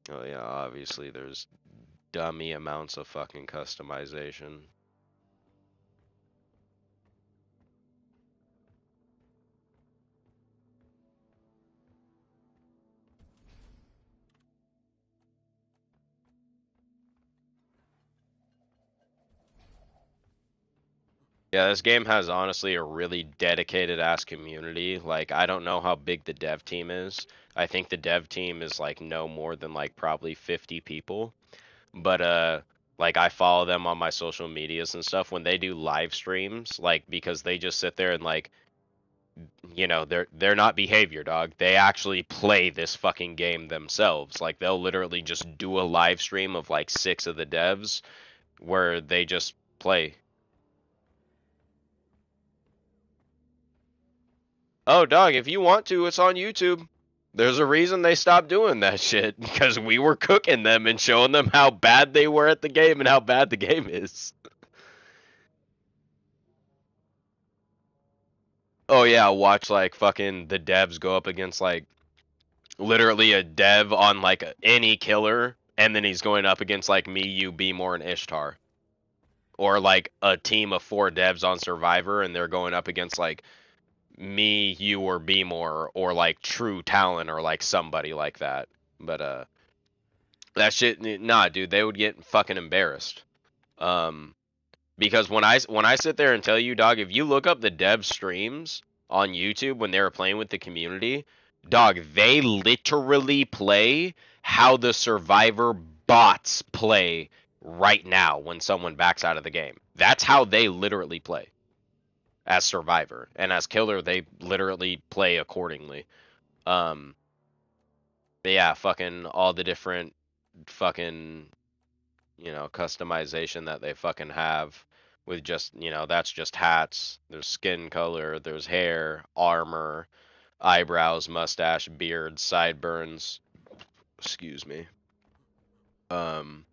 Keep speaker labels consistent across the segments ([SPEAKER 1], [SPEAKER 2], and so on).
[SPEAKER 1] Oh yeah, obviously there's dummy amounts of fucking customization. Yeah, this game has honestly a really dedicated ass community. Like, I don't know how big the dev team is. I think the dev team is like no more than like probably 50 people. But like I follow them on my social medias and stuff when they do live streams, like because they just sit there and like, they're not behavior dog. They actually play this fucking game themselves. Like they'll literally just do a live stream of like 6 of the devs where they just play. Oh, dog, if you want to, it's on YouTube. There's a reason they stopped doing that shit because we were cooking them and showing them how bad they were at the game and how bad the game is. Oh yeah, watch like fucking the devs go up against like literally a dev on like any killer, and then he's going up against like me, you, B more, and Ishtar, or like a team of 4 devs on Survivor, and they're going up against like me, you, or B more, or like True Talent, or like somebody like that. But that shit, nah, dude, they would get fucking embarrassed. Um, because when I sit there and tell you, dog, if you look up the dev streams on YouTube when they were playing with the community, dog, they literally play how the Survivor bots play right now when someone backs out of the game. That's how they literally play as Survivor, and as Killer, they literally play accordingly. Um, but yeah, fucking all the different fucking customization that they fucking have with just, that's just hats. There's skin color, there's hair, armor, eyebrows, mustache, beard, sideburns. Excuse me. Um,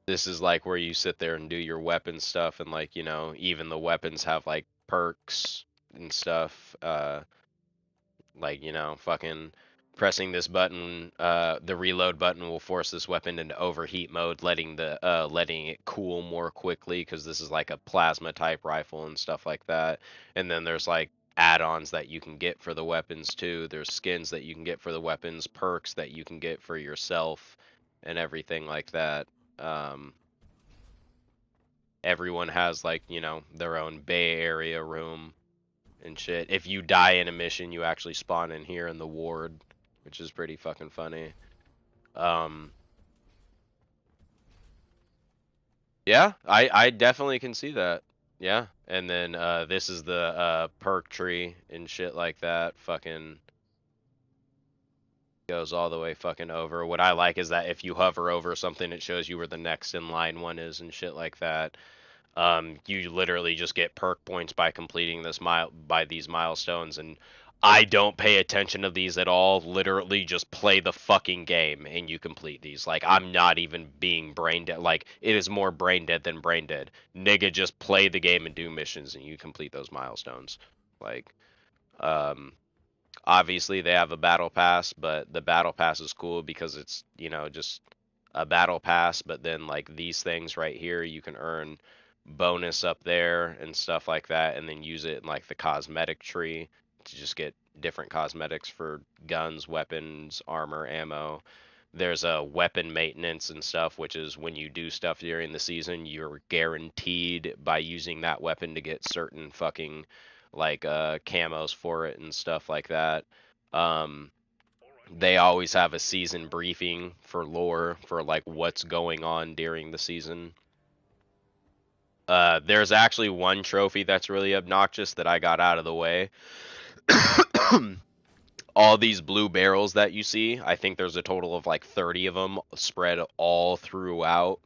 [SPEAKER 1] this is like where you sit there and do your weapon stuff, and like, even the weapons have like perks and stuff. Like, fucking pressing this button, the reload button will force this weapon into overheat mode, letting it cool more quickly because this is like a plasma type rifle and stuff like that. And then there's like add-ons that you can get for the weapons too. There's skins that you can get for the weapons, perks that you can get for yourself, and everything like that. Um, Everyone has like, their own Bay Area room and shit. If you die in a mission, you actually spawn in here in the ward, which is pretty fucking funny. Um, yeah, I definitely can see that. Yeah, and then this is the perk tree and shit like that. Fucking goes all the way fucking over. What I like is that if you hover over something, it shows you where the next in line one is and shit like that. You literally just get perk points by completing these milestones, and I don't pay attention to these at all. Literally, just play the fucking game and you complete these. Like I'm not even being brain dead. Like it is more brain dead than brain dead. Nigga, just play the game and do missions, and you complete those milestones. Like, um, obviously they have a battle pass, but the battle pass is cool because it's just a battle pass, but then like these things right here you can earn bonus up there and stuff like that, and then use it in like the cosmetic tree to just get different cosmetics for guns, weapons, armor, ammo. There's a weapon maintenance and stuff, which is when you do stuff during the season, you're guaranteed by using that weapon to get certain fucking like camos for it and stuff like that. Um, they always have a season briefing for lore for like what's going on during the season. There's actually one trophy that's really obnoxious that I got out of the way. All these blue barrels that you see, I think there's a total of like 30 of them spread all throughout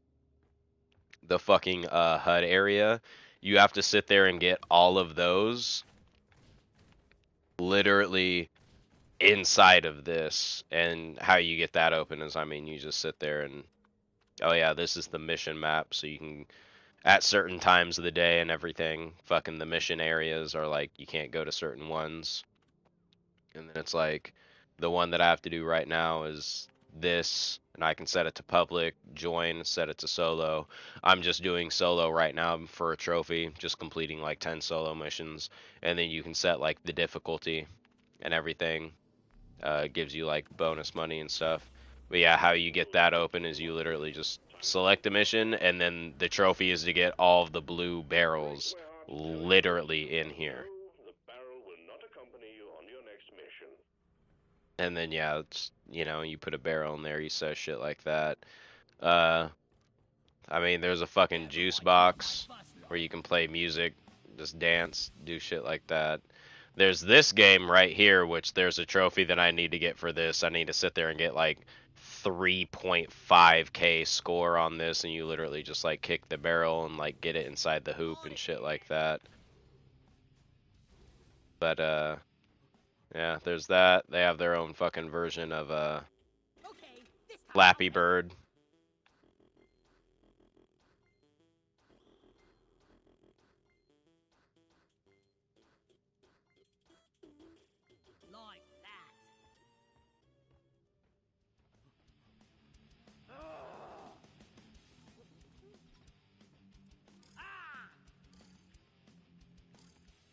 [SPEAKER 1] the fucking HUD area. You have to sit there and get all of those literally inside of this. And how you get that open is, I mean, you just sit there and, oh yeah, this is the mission map, so you can, at certain times of the day and everything, fucking the mission areas are like, you can't go to certain ones. And then it's like, the one that I have to do right now is this, and I can set it to public, join, set it to solo. I'm just doing solo right now for a trophy, just completing like 10 solo missions, and then you can set like the difficulty and everything. It gives you like bonus money and stuff. But yeah, how you get that open is you literally just select a mission, and then the trophy is to get all of the blue barrels literally in here. And then yeah, it's, you know, you put a barrel in there, you set shit like that. Uh, I mean, there's a fucking juice box where you can play music, just dance, do shit like that. There's this game right here, which there's a trophy that I need to get for this. I need to sit there and get like 3.5k score on this, and you literally just like kick the barrel and like get it inside the hoop and shit like that. But yeah, there's that. They have their own fucking version of Flappy Bird.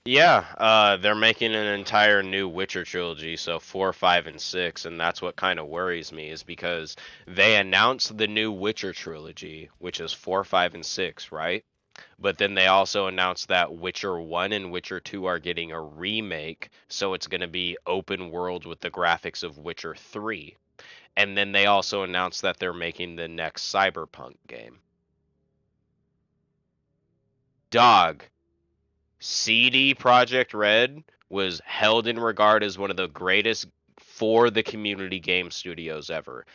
[SPEAKER 1] Yeah, they're making an entire new Witcher trilogy, so 4, 5, and 6, and that's what kind of worries me, is because they announced the new Witcher trilogy, which is 4, 5, and 6, right? But then they also announced that Witcher 1 and Witcher 2 are getting a remake, so it's going to be open world with the graphics of Witcher 3. And then they also announced that they're making the next Cyberpunk game. Dog. CD Projekt Red was held in regard as one of the greatest for the community game studios ever.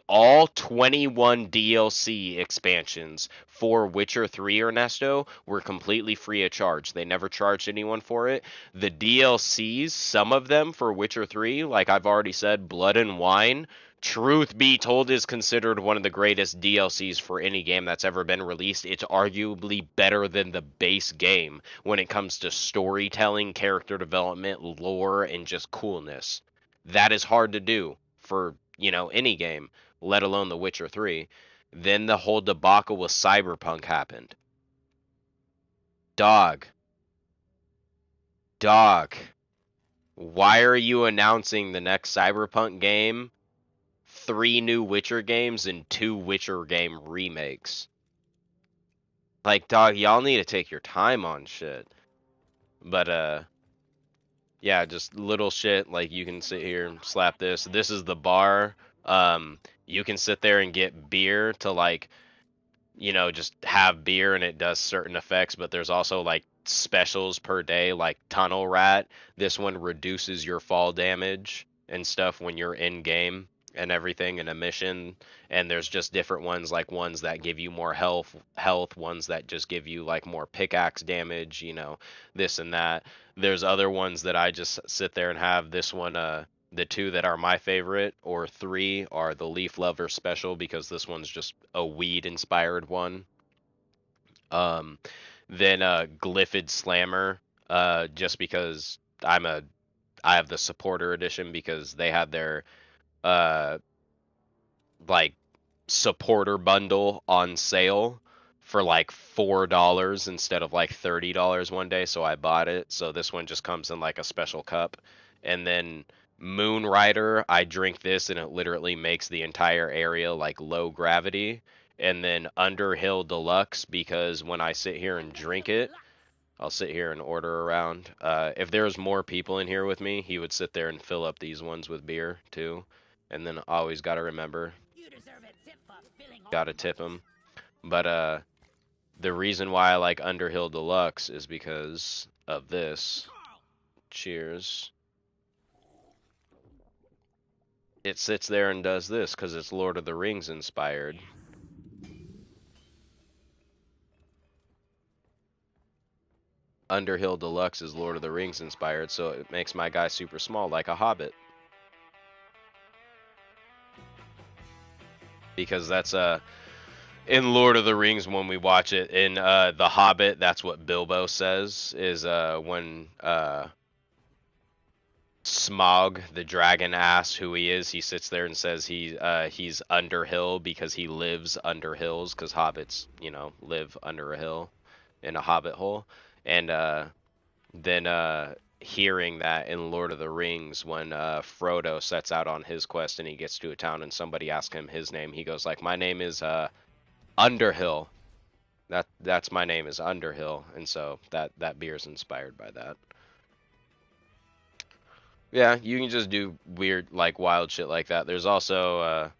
[SPEAKER 1] All 21 DLC expansions for Witcher 3, Ernesto, were completely free of charge. They never charged anyone for it. The DLCs, some of them for Witcher 3, like I've already said, Blood and Wine, truth be told, is considered one of the greatest DLCs for any game that's ever been released. It's arguably better than the base game when it comes to storytelling, character development, lore, and just coolness. That is hard to do for, you know, any game, let alone The Witcher 3. Then the whole debacle with Cyberpunk happened. Dog. Why are you announcing the next Cyberpunk game, 3 new Witcher games, and 2 Witcher game remakes? Like, dog, y'all need to take your time on shit. But, yeah, just little shit, like you can sit here and slap this. This is the bar. You can sit there and get beer to, like, you know, just have beer and it does certain effects, but there's also, like, specials per day, like Tunnel Rat. This one reduces your fall damage and stuff when you're in game and everything in a mission. And there's just different ones, like ones that give you more health, ones that just give you like more pickaxe damage, you know, this and that. There's other ones that I just sit there and have. This one, the 2 that are my favorite, or 3, are the Leaf Lover special, because this one's just a weed inspired one. Then Glyphid Slammer, just because I have the supporter edition, because they had their uh like supporter bundle on sale for like $4 instead of like $30 one day, so I bought it. So this one just comes in like a special cup. And then Moonrider, I drink this and it literally makes the entire area like low gravity. And then Underhill Deluxe, because when I sit here and drink it, I'll sit here and order around. If there was more people in here with me, he would sit there and fill up these ones with beer too. And then always got to remember, got to tip him. But the reason why I like Underhill Deluxe is because of this. Cheers. It sits there and does this because it's Lord of the Rings inspired. Underhill Deluxe is Lord of the Rings inspired, so it makes my guy super small, like a hobbit. Because that's in Lord of the Rings, when we watch it in The Hobbit, that's what Bilbo says, is when Smaug, the dragon, asks who he is. He sits there and says he's Underhill because he lives under hills, because hobbits, live under a hill in a hobbit hole. And then hearing that in Lord of the Rings, when Frodo sets out on his quest and he gets to a town and somebody asks him his name, he goes like, "My name is Underhill. That's my name is Underhill." And so that beer is inspired by that. Yeah, you can just do weird, like, wild shit like that. There's also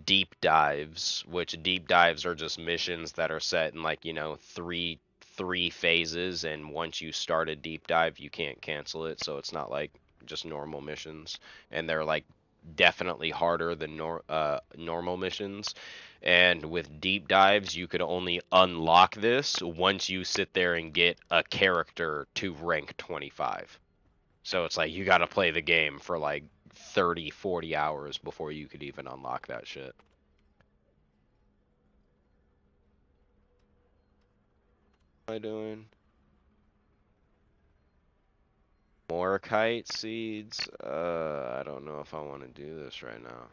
[SPEAKER 1] deep dives, which deep dives are just missions that are set in, like, three phases, and once you start a deep dive, you can't cancel it, so it's not like just normal missions, and they're like definitely harder than normal missions. And with deep dives, you could only unlock this once you sit there and get a character to rank 25. So it's like you got to play the game for like 30, 40 hours before you could even unlock that shit. What am I doing? More kite seeds? I don't know if I want to do this right now.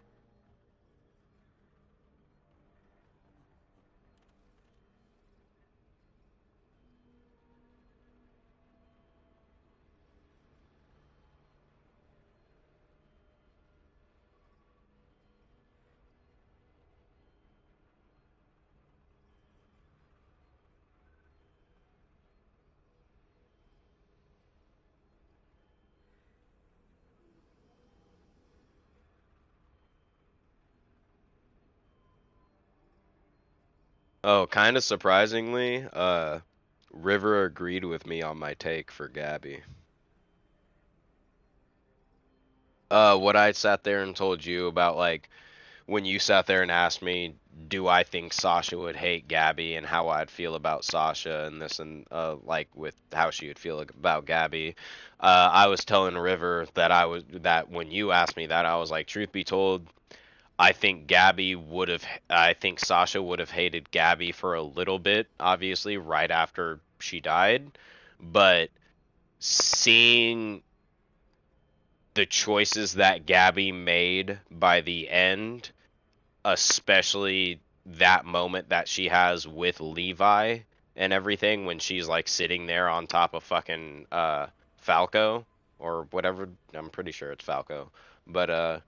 [SPEAKER 1] Oh, kind of surprisingly, River agreed with me on my take for Gabby. What I sat there and told you about, like, when you sat there and asked me, do I think Sasha would hate Gabby and how I'd feel about Sasha and this and like with how she would feel about Gabby, I was telling River that when you asked me that, I was like, truth be told, I think Sasha would have hated Gabby for a little bit, obviously, right after she died, but seeing the choices that Gabby made by the end, especially that moment that she has with Levi and everything when she's like sitting there on top of fucking Falco or whatever, I'm pretty sure it's Falco. But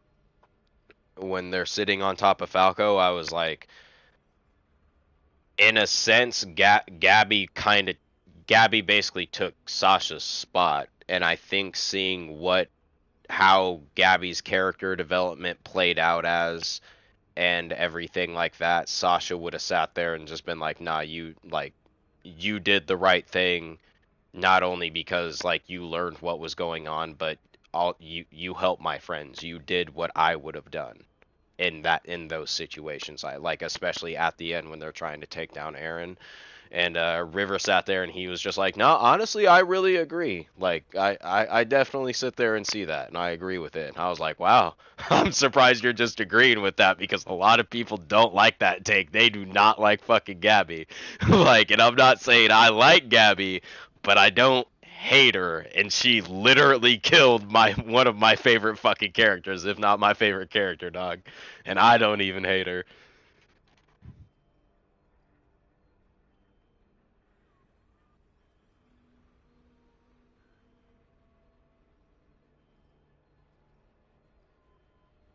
[SPEAKER 1] when they're sitting on top of Falco, I was like, in a sense, Gabby basically took Sasha's spot, and I think seeing how Gabby's character development played out as and everything like that, Sasha would have sat there and just been like, "Nah, you did the right thing, not only because like you learned what was going on, but you helped my friends. You did what I would have done." In those situations, I like, especially at the end when they're trying to take down Aaron, and River sat there and he was just like, no, honestly, I really agree. Like, I definitely sit there and see that, and I agree with it. And I was like, wow, I'm surprised you're just agreeing with that, because a lot of people don't like that take. They do not like fucking Gabby. Like, and I'm not saying I like Gabby, but I don't hate her, and she literally killed one of my favorite fucking characters, if not my favorite character, dog. And I don't even hate her.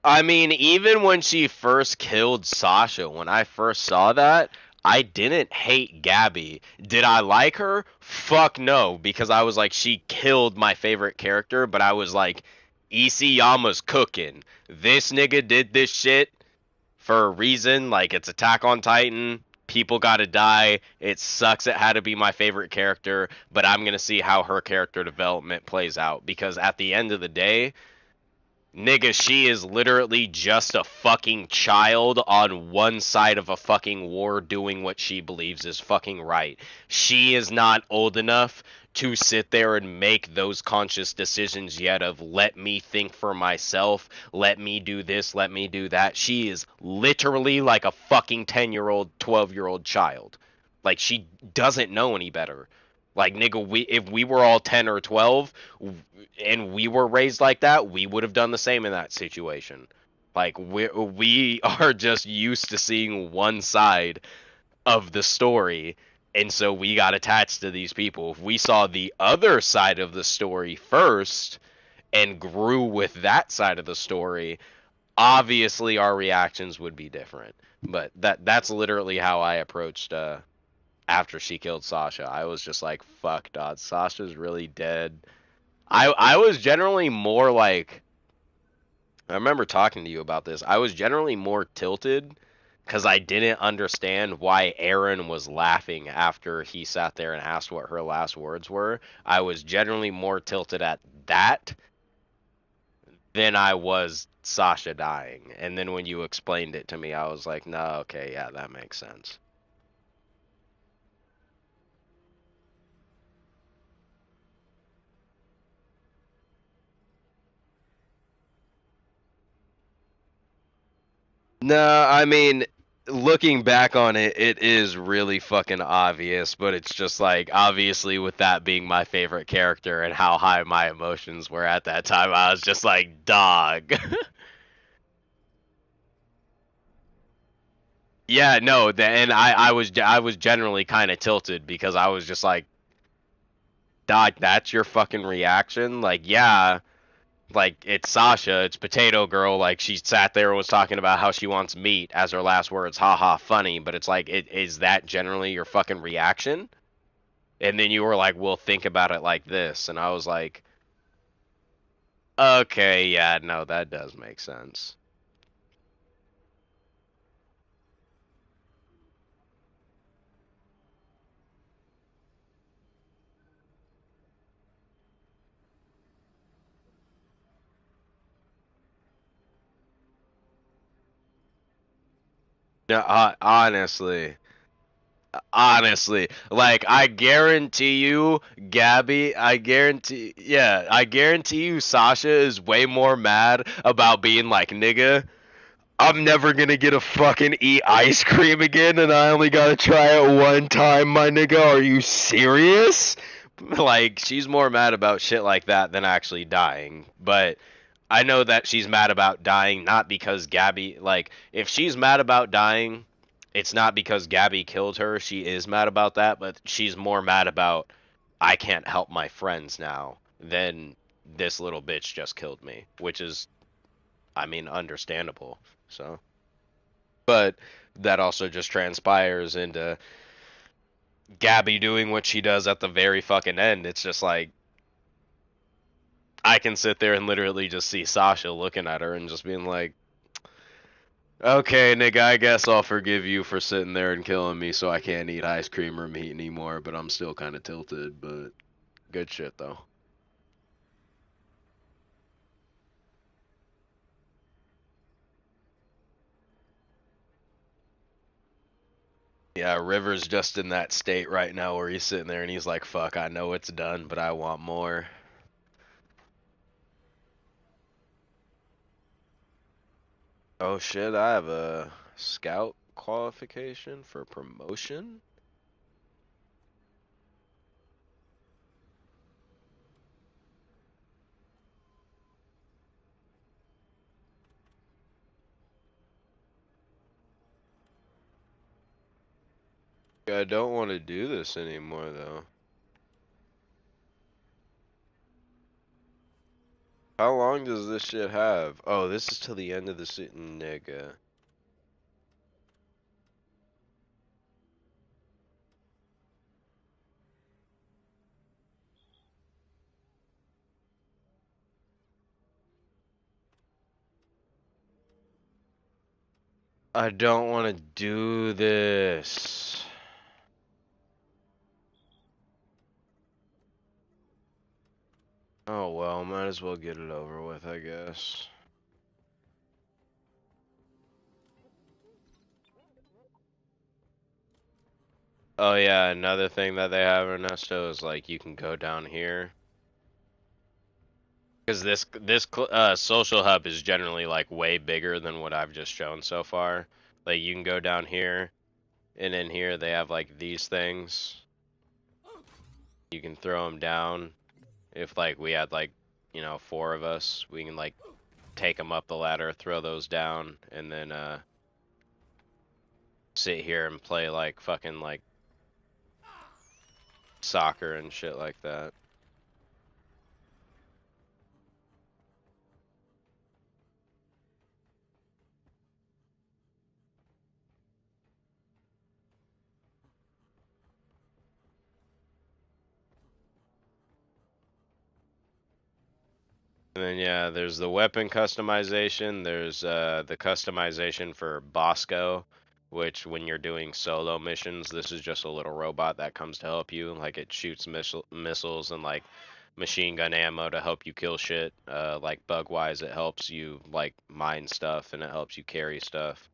[SPEAKER 1] I mean, even when she first killed Sasha, when I first saw that, I didn't hate Gabby. Did I like her? Fuck no, because I was like, she killed my favorite character, but I was like, Isayama's cooking. This nigga did this shit for a reason. Like, it's Attack on Titan. People gotta die. It sucks it had to be my favorite character, but I'm gonna see how her character development plays out, because at the end of the day, nigga, she is literally just a fucking child on one side of a fucking war doing what she believes is fucking right. She is not old enough to sit there and make those conscious decisions yet of, let me think for myself, let me do this, let me do that. She is literally like a fucking 10-year-old, 12-year-old child. Like, she doesn't know any better. Like, nigga, if we were all 10 or 12 and we were raised like that, we would have done the same in that situation. Like, we are just used to seeing one side of the story, and so we got attached to these people. If we saw the other side of the story first and grew with that side of the story, obviously our reactions would be different. But that's literally how I approached after she killed Sasha. I was just like, fuck, dog, Sasha's really dead. I was generally more like, I remember talking to you about this. I was generally more tilted because I didn't understand why Aaron was laughing after he sat there and asked what her last words were. I was generally more tilted at that than I was Sasha dying. And then when you explained it to me, I was like, no, okay, yeah, that makes sense. No, I mean, looking back on it, it is really fucking obvious, but it's just like, obviously, with that being my favorite character and how high my emotions were at that time, I was just like, dog. Yeah, no, and I was generally kind of tilted because I was just like, dog, that's your fucking reaction? Like, yeah, like it's Sasha, it's Potato Girl. Like she sat there and was talking about how she wants meat as her last words. Haha, funny. But it's like, is that generally your fucking reaction? And then you were like, well, think about it like this. And I was like, okay, yeah, no, that does make sense. No, honestly, like I guarantee you, Gabby, I guarantee you, Sasha is way more mad about being like, nigga, I'm never gonna get a fucking eat ice cream again, and I only gotta try it one time, my nigga. Are you serious? Like, she's more mad about shit like that than actually dying. But I know that she's mad about dying not because Gabby, like, if she's mad about dying, it's not because Gabby killed her. She is mad about that, but she's more mad about, I can't help my friends now than this little bitch just killed me, which is, I mean, understandable. So, but that also just transpires into Gabby doing what she does at the very fucking end. It's just like, I can sit there and literally just see Sasha looking at her and just being like, okay, nigga, I guess I'll forgive you for sitting there and killing me so I can't eat ice cream or meat anymore, but I'm still kind of tilted, but good shit though. Yeah, River's just in that state right now where he's sitting there and he's like, fuck, I know it's done, but I want more. Oh shit, I have a scout qualification for promotion? I don't want to do this anymore though. How long does this shit have? Oh, this is till the end of the season, nigga. I don't want to do this. Oh well, might as well get it over with, I guess. Oh yeah, another thing that they have in Ernesto is like you can go down here. Because this social hub is generally like way bigger than what I've just shown so far. Like you can go down here, and in here they have like these things. You can throw them down. If like we had like, you know, 4 of us, we can like take them up the ladder, throw those down, and then sit here and play like fucking like soccer and shit like that. And then yeah, there's the weapon customization. There's the customization for Bosco, which when you're doing solo missions, this is just a little robot that comes to help you. Like it shoots missiles and like machine gun ammo to help you kill shit. Like bug-wise, it helps you like mine stuff and it helps you carry stuff.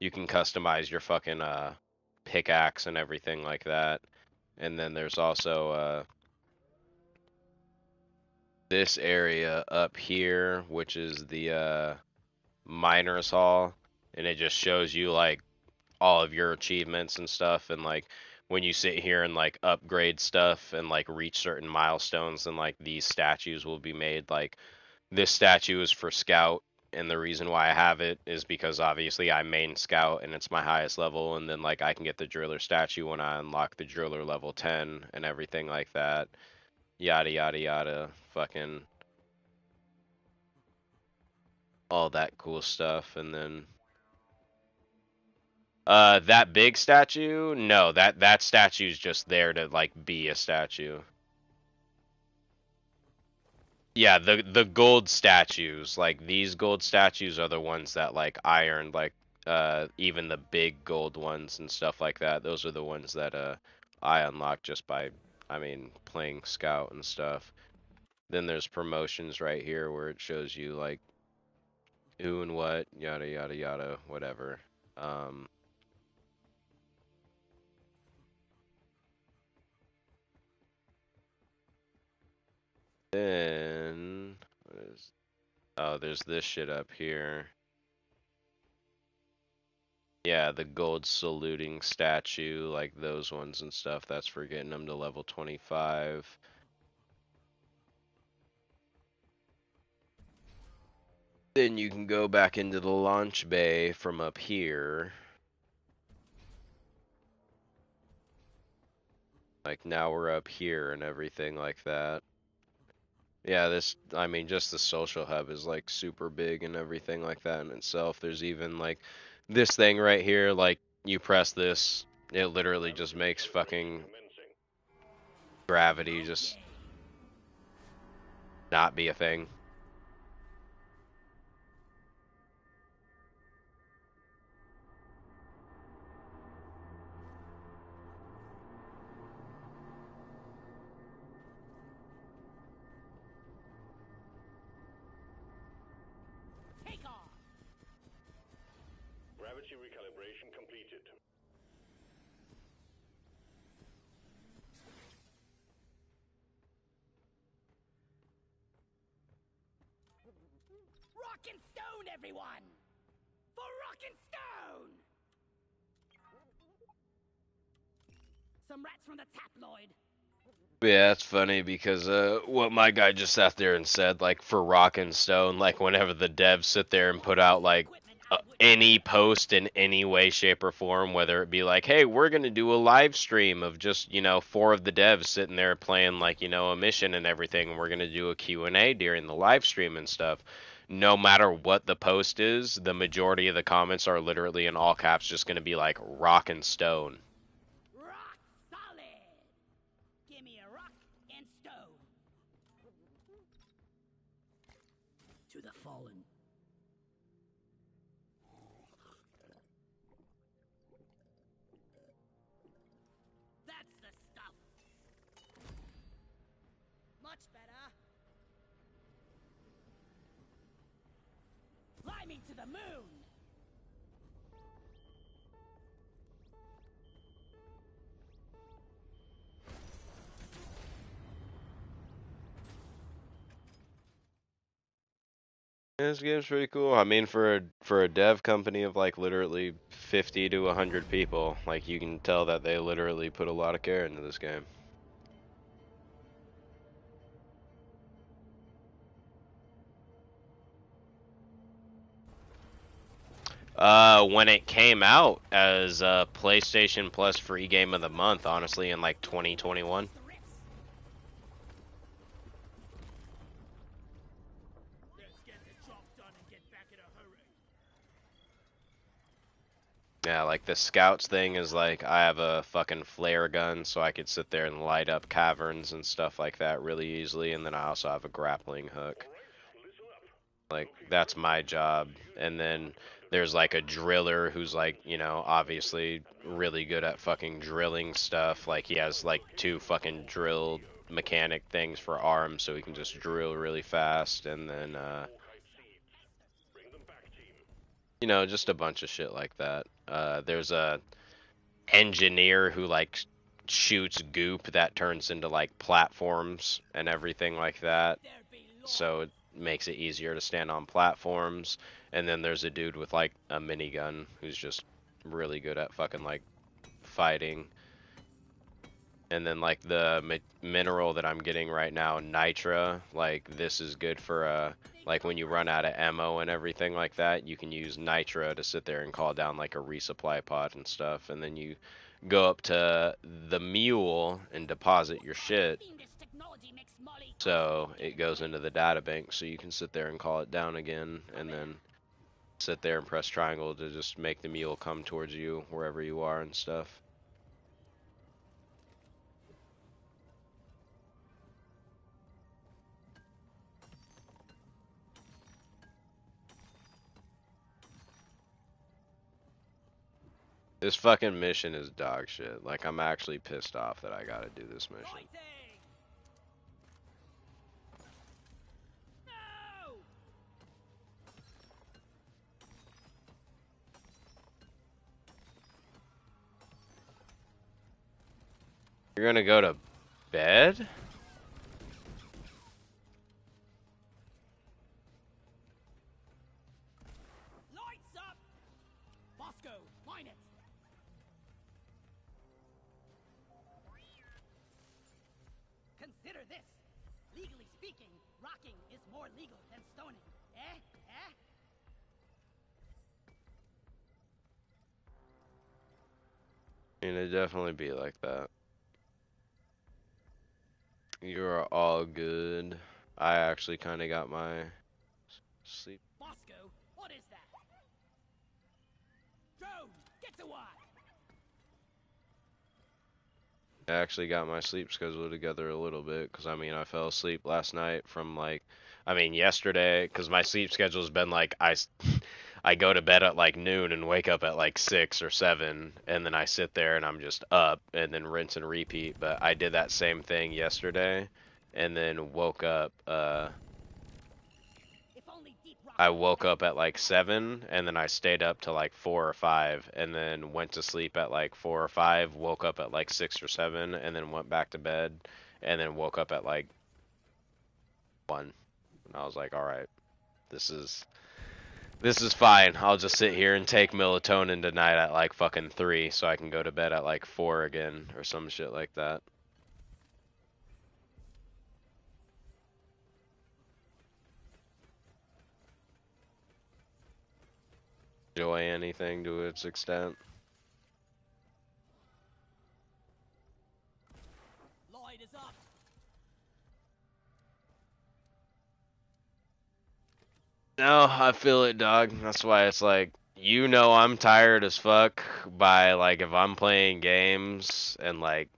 [SPEAKER 1] You can customize your fucking pickaxe and everything like that. And then there's also this area up here, which is the miners hall, and it just shows you like all of your achievements and stuff, and like when you sit here and like upgrade stuff and like reach certain milestones, and like these statues will be made. Like this statue is for scout, and the reason why I have it is because obviously I main scout and it's my highest level, and then like I can get the driller statue when I unlock the driller level 10 and everything like that. Yada yada yada. Fucking all that cool stuff. And then that big statue, no, that statue's just there to like be a statue. Yeah, the gold statues, like these gold statues are the ones that like I earned, like even the big gold ones and stuff like that. Those are the ones that I unlocked just by, I mean, playing scout and stuff. Then there's promotions right here where it shows you like who and what, yada yada yada, whatever. Then what is? Oh, there's this shit up here. Yeah, the gold saluting statue, like those ones and stuff. That's for getting them to level 25. Then you can go back into the launch bay from up here. Like now we're up here and everything like that. Yeah, this, I mean, just the social hub is like super big and everything like that in itself. There's even like this thing right here, like you press this, it literally just makes fucking gravity just not be a thing.
[SPEAKER 2] Gravity recalibration completed.
[SPEAKER 3] Rock and stone, everyone! For rock and stone! Some rats from the tabloid.
[SPEAKER 1] Yeah, it's funny because what my guy just sat there and said, like for Rock and Stone, like whenever the devs sit there and put out like any post in any way, shape, or form, whether it be like, hey, we're gonna do a live stream of just, you know, 4 of the devs sitting there playing like, you know, a mission and everything, and we're gonna do a Q&A during the live stream and stuff. No matter what the post is, the majority of the comments are literally in all caps just gonna be like Rock and Stone.
[SPEAKER 3] Rock solid! Give me a rock and stone. To the fallen. That's the stuff. Much better. Climbing to the moon.
[SPEAKER 1] This game's pretty cool. I mean, for a dev company of like literally 50 to 100 people, like you can tell that they literally put a lot of care into this game. When it came out as a PlayStation Plus free game of the month, honestly, in like 2021.
[SPEAKER 3] Let's get the job done and get back in a hurry.
[SPEAKER 1] Yeah, like the scouts thing is like I have a fucking flare gun, so I could sit there and light up caverns and stuff like that really easily, and then I also have a grappling hook. Like that's my job. And then there's like a driller who's like, you know, obviously really good at fucking drilling stuff. Like he has like 2 fucking drill mechanic things for arms so he can just drill really fast. And then you know, just a bunch of shit like that. There's a engineer who like shoots goop that turns into like platforms and everything like that.
[SPEAKER 3] There be law.
[SPEAKER 1] So it makes it easier to stand on platforms. And then there's a dude with like a minigun who's just really good at fucking like fighting. And then like the mineral that I'm getting right now, nitra, like this is good for like when you run out of ammo and everything like that, you can use nitra to sit there and call down like a resupply pod and stuff. And then you go up to the mule and deposit your shit.
[SPEAKER 3] Seen this technology makes Molly
[SPEAKER 1] So it goes into the data bank, so you can sit there and call it down again, and then sit there and press triangle to just make the mule come towards you wherever you are and stuff. This fucking mission is dog shit. Like, I'm actually pissed off that I gotta do this mission.
[SPEAKER 3] fighting. No!
[SPEAKER 1] You're gonna go to bed?
[SPEAKER 3] Lights up! Bosco, find it! Consider this. Legally speaking, rocking is more legal than stoning. Eh? Eh?
[SPEAKER 1] I mean, it'd definitely be like that. You're all good. I actually kind of got my sleep.
[SPEAKER 3] Bosco, what is that? Drone, get to work!
[SPEAKER 1] I actually got my sleep schedule together a little bit because I mean I fell asleep last night from like I mean yesterday because my sleep schedule's been like I go to bed at like noon and wake up at like 6 or 7 and then I sit there and I'm just up and then rinse and repeat, but I did that same thing yesterday and then woke up
[SPEAKER 3] If only Deep Rock
[SPEAKER 1] I woke up at like 7 and then I stayed up to like 4 or 5 and then went to sleep at like 4 or 5, woke up at like 6 or 7 and then went back to bed and then woke up at like 1. And I was like, "All right. This is fine. I'll just sit here and take melatonin tonight at like fucking 3 so I can go to bed at like 4 again or some shit like that." Enjoy anything to its extent.
[SPEAKER 3] Lloyd is up.
[SPEAKER 1] No, I feel it, dog. That's why it's like, you know, I'm tired as fuck by like if I'm playing games and like,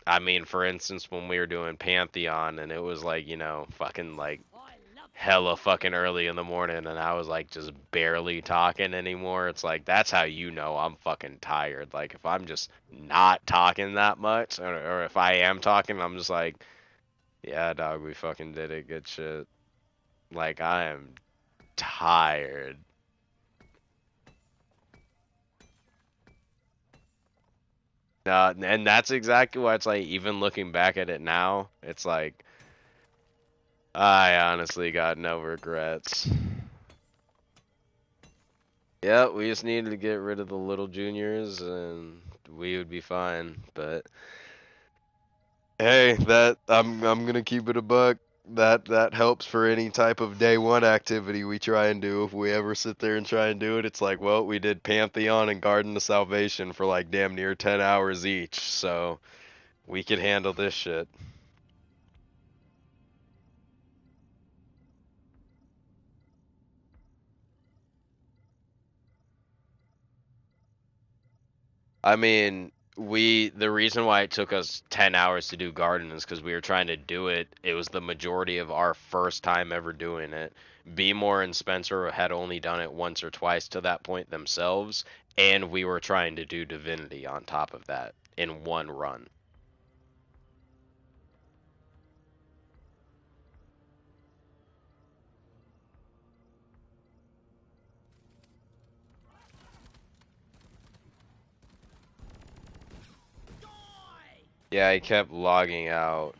[SPEAKER 1] I mean, for instance, when we were doing Pantheon and it was like, you know, fucking like
[SPEAKER 3] I love
[SPEAKER 1] hella fucking early in the morning and I was like just barely talking anymore. It's like, that's how you know I'm fucking tired. Like if I'm just not talking that much or if I am talking, I'm just like, yeah, dog, we fucking did it. Good shit. Like I am tired. And that's exactly why it's like, even looking back at it now, it's like, I honestly got no regrets. Yeah, we just needed to get rid of the little juniors and we would be fine. But hey, that I'm gonna keep it a buck.
[SPEAKER 4] that helps for any type of day one activity we try and do. If we ever sit there and try and do it, it's like, well, we did Pantheon and Garden of Salvation for like damn near 10 hours each, so we could handle this shit. I mean, the reason why it took us 10 hours to do Garden is because we were trying to do it. It was the majority of our first time ever doing it. Beemore and Spencer had only done it once or twice to that point themselves, and we were trying to do Divinity on top of that in one run. Yeah, I kept logging out.